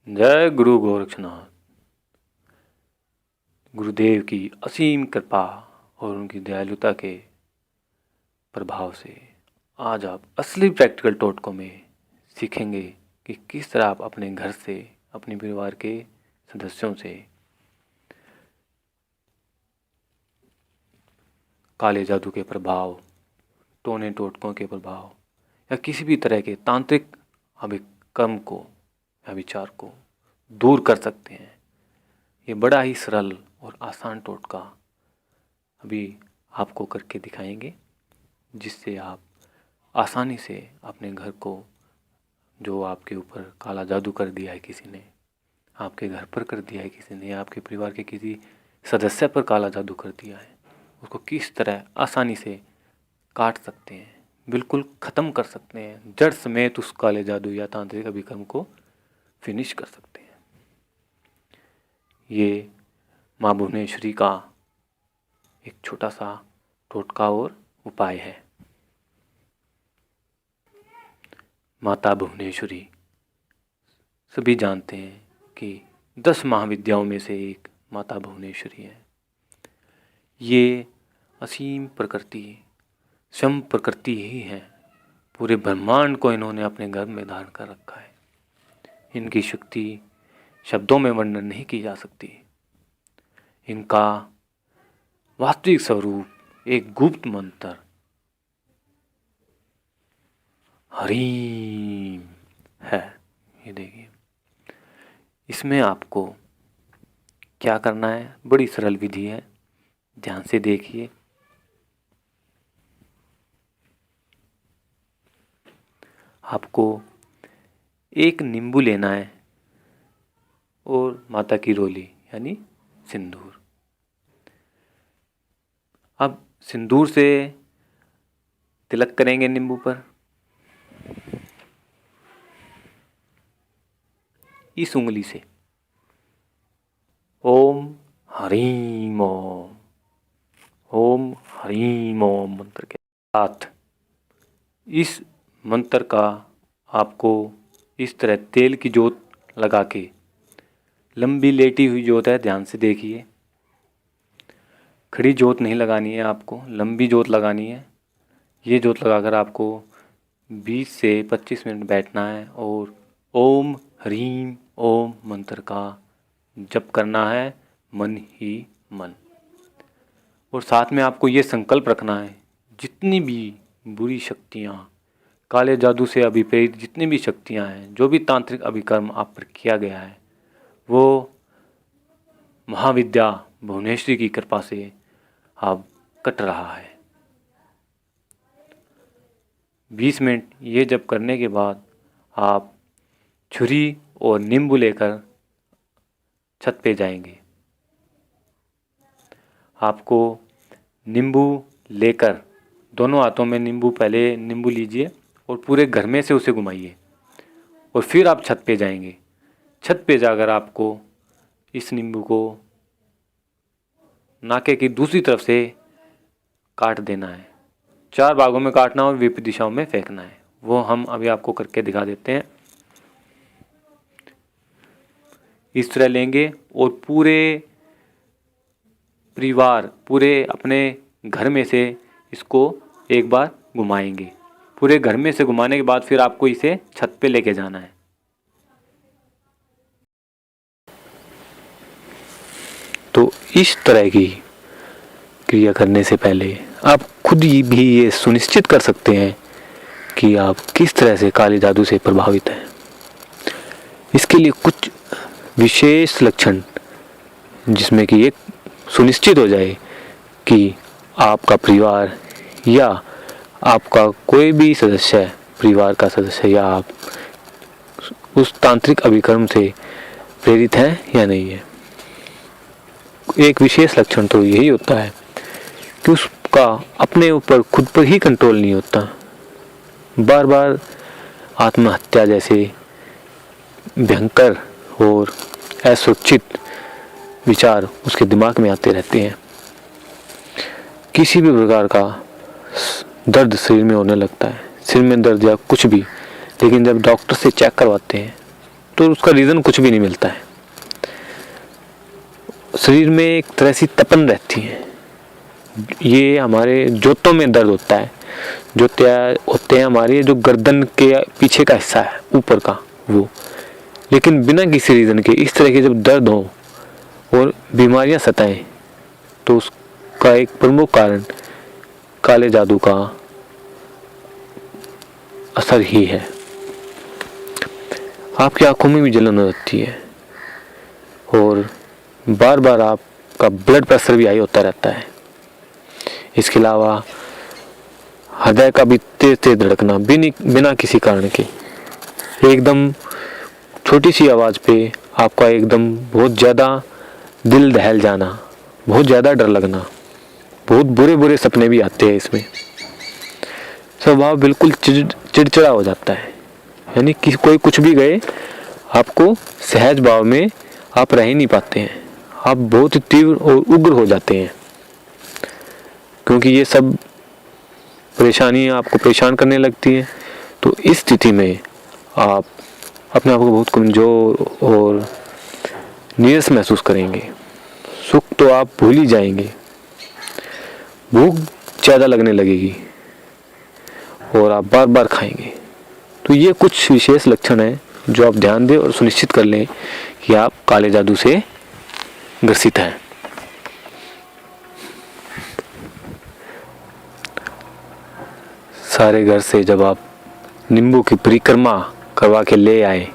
जय गुरु गोरक्षनाथ। गुरुदेव की असीम कृपा और उनकी दयालुता के प्रभाव से आज आप असली प्रैक्टिकल टोटकों में सीखेंगे कि किस तरह आप अपने घर से, अपने परिवार के सदस्यों से काले जादू के प्रभाव, टोने टोटकों के प्रभाव या किसी भी तरह के तांत्रिक अभिकर्म को या विचार को दूर कर सकते हैं। ये बड़ा ही सरल और आसान टोटका अभी आपको करके दिखाएंगे, जिससे आप आसानी से अपने घर को, जो आपके ऊपर काला जादू कर दिया है किसी ने, आपके घर पर कर दिया है किसी ने, आपके परिवार के किसी सदस्य पर काला जादू कर दिया है, उसको किस तरह आसानी से काट सकते हैं, बिल्कुल ख़त्म कर सकते हैं, जड़ समेत उस काले जादू या तांत्रिक अभिकर्म को फिनिश कर सकते हैं। ये माँ भुवनेश्वरी का एक छोटा सा टोटका और उपाय है। माता भुवनेश्वरी सभी जानते हैं कि 10 महाविद्याओं में से एक माता भुवनेश्वरी है। ये असीम प्रकृति, स्वयं प्रकृति ही है। पूरे ब्रह्मांड को इन्होंने अपने गर्भ में धारण कर रखा है। इनकी शक्ति शब्दों में वर्णन नहीं की जा सकती। इनका वास्तविक स्वरूप एक गुप्त मंत्र हरीम है। ये देखिए, इसमें आपको क्या करना है, बड़ी सरल विधि है, ध्यान से देखिए। आपको एक नींबू लेना है और माता की रोली यानी सिंदूर। अब सिंदूर से तिलक करेंगे नींबू पर। इस उंगली से ओम हरीम ओम, ओम हरीम ओम मंत्र के साथ इस मंत्र का आपको इस तरह तेल की जोत लगा के, लंबी लेटी हुई जोत है, ध्यान से देखिए, खड़ी जोत नहीं लगानी है, आपको लंबी जोत लगानी है। ये जोत लगाकर आपको 20 से 25 मिनट बैठना है और ओम ह्रीम ओम मंत्र का जप करना है, मन ही मन। और साथ में आपको ये संकल्प रखना है, जितनी भी बुरी शक्तियाँ, काले जादू से अभिप्रेरित जितनी भी शक्तियाँ हैं, जो भी तांत्रिक अभिकर्म आप पर किया गया है, वो महाविद्या भुवनेश्वरी की कृपा से अब कट रहा है। 20 मिनट ये जप करने के बाद आप छुरी और नींबू लेकर छत पे जाएंगे। आपको नींबू लेकर दोनों हाथों में पहले नींबू लीजिए और पूरे घर में से उसे घुमाइए और फिर आप छत पे जाएंगे। छत पे जाकर आपको इस नींबू को नाके की दूसरी तरफ से काट देना है। 4 भागों में काटना और विपरीत दिशाओं में फेंकना है। वो हम अभी आपको करके दिखा देते हैं। इस तरह लेंगे और पूरे परिवार, पूरे अपने घर में से इसको एक बार घुमाएंगे। पूरे घर में से घुमाने के बाद फिर आपको इसे छत पे लेके जाना है। तो इस तरह की क्रिया करने से पहले आप खुद ही भी ये सुनिश्चित कर सकते हैं कि आप किस तरह से काले जादू से प्रभावित हैं। इसके लिए कुछ विशेष लक्षण, जिसमें कि ये सुनिश्चित हो जाए कि आपका परिवार या आपका कोई भी सदस्य, परिवार का सदस्य या आप उस तांत्रिक अभिकर्म से प्रेरित हैं या नहीं है। एक विशेष लक्षण तो यही होता है कि उसका अपने ऊपर खुद पर ही कंट्रोल नहीं होता। बार बार आत्महत्या जैसे भयंकर और असुरक्षित विचार उसके दिमाग में आते रहते हैं। किसी भी प्रकार का दर्द शरीर में होने लगता है, सिर में दर्द या कुछ भी, लेकिन जब डॉक्टर से चेक करवाते हैं तो उसका रीज़न कुछ भी नहीं मिलता है। शरीर में एक तरह सी तपन रहती है। ये हमारे जोतों में दर्द होता है। जोतिया होते हैं हमारे जो गर्दन के पीछे का हिस्सा है, ऊपर का वो। लेकिन बिना किसी रीज़न के इस तरह के जब दर्द हो और बीमारियां सताएं, तो उसका एक प्रमुख कारण काले जादू का असर ही है। आपकी आंखों में भी जलन हो जाती है और बार बार आपका ब्लड प्रेशर भी हाई होता रहता है। इसके अलावा हृदय का भी तेज तेज धड़कना बिना किसी कारण के, एकदम छोटी सी आवाज़ पे आपका एकदम बहुत ज़्यादा दिल दहल जाना, बहुत ज़्यादा डर लगना, बहुत बुरे बुरे सपने भी आते हैं। इसमें स्वभाव बिल्कुल चिड़चिड़ा हो जाता है, यानी कि कोई कुछ भी गए आपको सहज भाव में आप रह ही नहीं पाते हैं। आप बहुत ही तीव्र और उग्र हो जाते हैं, क्योंकि ये सब परेशानियाँ आपको परेशान करने लगती हैं। तो इस स्थिति में आप अपने आप को बहुत कमज़ोर और नीरस महसूस करेंगे। सुख तो आप भूल ही जाएंगे, भूख ज़्यादा लगने लगेगी और आप बार बार खाएंगे। तो ये कुछ विशेष लक्षण हैं जो आप ध्यान दें और सुनिश्चित कर लें कि आप काले जादू से ग्रसित हैं। सारे घर से जब आप नींबू की परिक्रमा करवा के ले आए,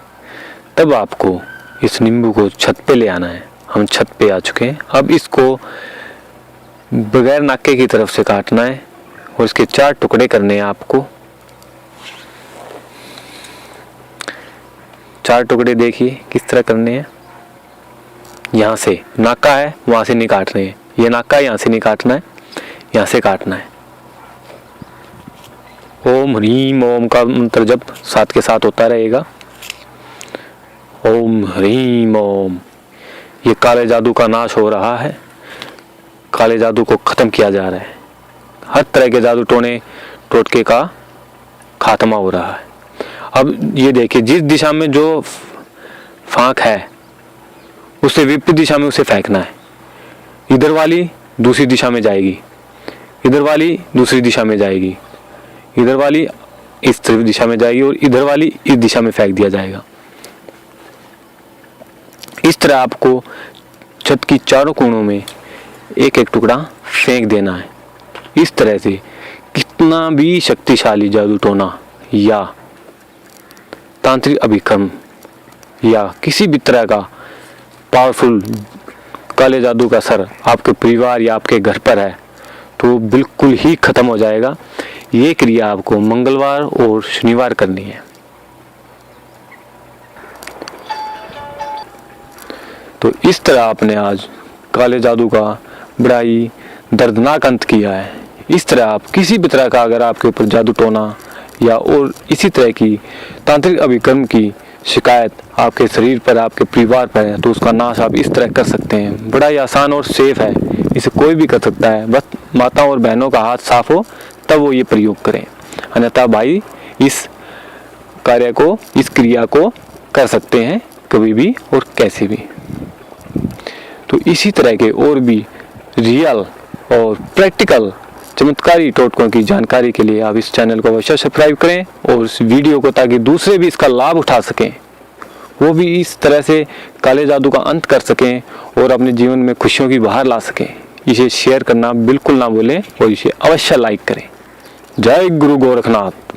तब आपको इस नींबू को छत पे ले आना है। हम छत पे आ चुके हैं। अब इसको बगैर नाके की तरफ से काटना है और इसके 4 टुकड़े करने हैं आपको। 4 टुकड़े देखिए किस तरह करने हैं। यहाँ से नाका है, वहाँ से नहीं काट रहे हैं। ये नाका है, यहाँ से नहीं काटना है, यहाँ से काटना है। ओम ह्रीम ओम का मंत्र जब साथ के साथ होता रहेगा। ओम ह्रीम ओम। ये काले जादू का नाश हो रहा है, काले जादू को ख़त्म किया जा रहा है। हर तरह के जादू टोने टोटके का खात्मा हो रहा है। अब ये देखिए, जिस दिशा में जो फांक है उससे विपरीत दिशा में उसे फेंकना है। इधर वाली दूसरी दिशा में जाएगी, इधर वाली दूसरी दिशा में जाएगी, इधर वाली इस दिशा में जाएगी और इधर वाली इस दिशा में फेंक दिया जाएगा। इस तरह आपको छत की चारों कोनों में एक एक टुकड़ा फेंक देना है। इस तरह से कितना भी शक्तिशाली जादू टोना या तांत्रिक अभिक्रम या किसी भी तरह का पावरफुल काले जादू का असर आपके परिवार या आपके घर पर है तो बिल्कुल ही खत्म हो जाएगा। ये क्रिया आपको मंगलवार और शनिवार करनी है। तो इस तरह आपने आज काले जादू का बड़ा ही दर्दनाक अंत किया है। इस तरह आप किसी भी तरह का अगर आपके ऊपर जादू टोना या और इसी तरह की तांत्रिक अभिक्रम की शिकायत आपके शरीर पर, आपके परिवार पर है, तो उसका नाश आप इस तरह कर सकते हैं। बड़ा ही आसान और सेफ है, इसे कोई भी कर सकता है। बस माताओं और बहनों का हाथ साफ हो तब वो ये प्रयोग करें, अन्यथा भाई इस कार्य को, इस क्रिया को कर सकते हैं कभी भी और कैसे भी। तो इसी तरह के और भी रियल और प्रैक्टिकल चमत्कारी टोटकों की जानकारी के लिए आप इस चैनल को अवश्य सब्सक्राइब करें और इस वीडियो को, ताकि दूसरे भी इसका लाभ उठा सकें, वो भी इस तरह से काले जादू का अंत कर सकें और अपने जीवन में खुशियों की बहार ला सकें। इसे शेयर करना बिल्कुल ना भूलें और इसे अवश्य लाइक करें। जय गुरु गोरखनाथ।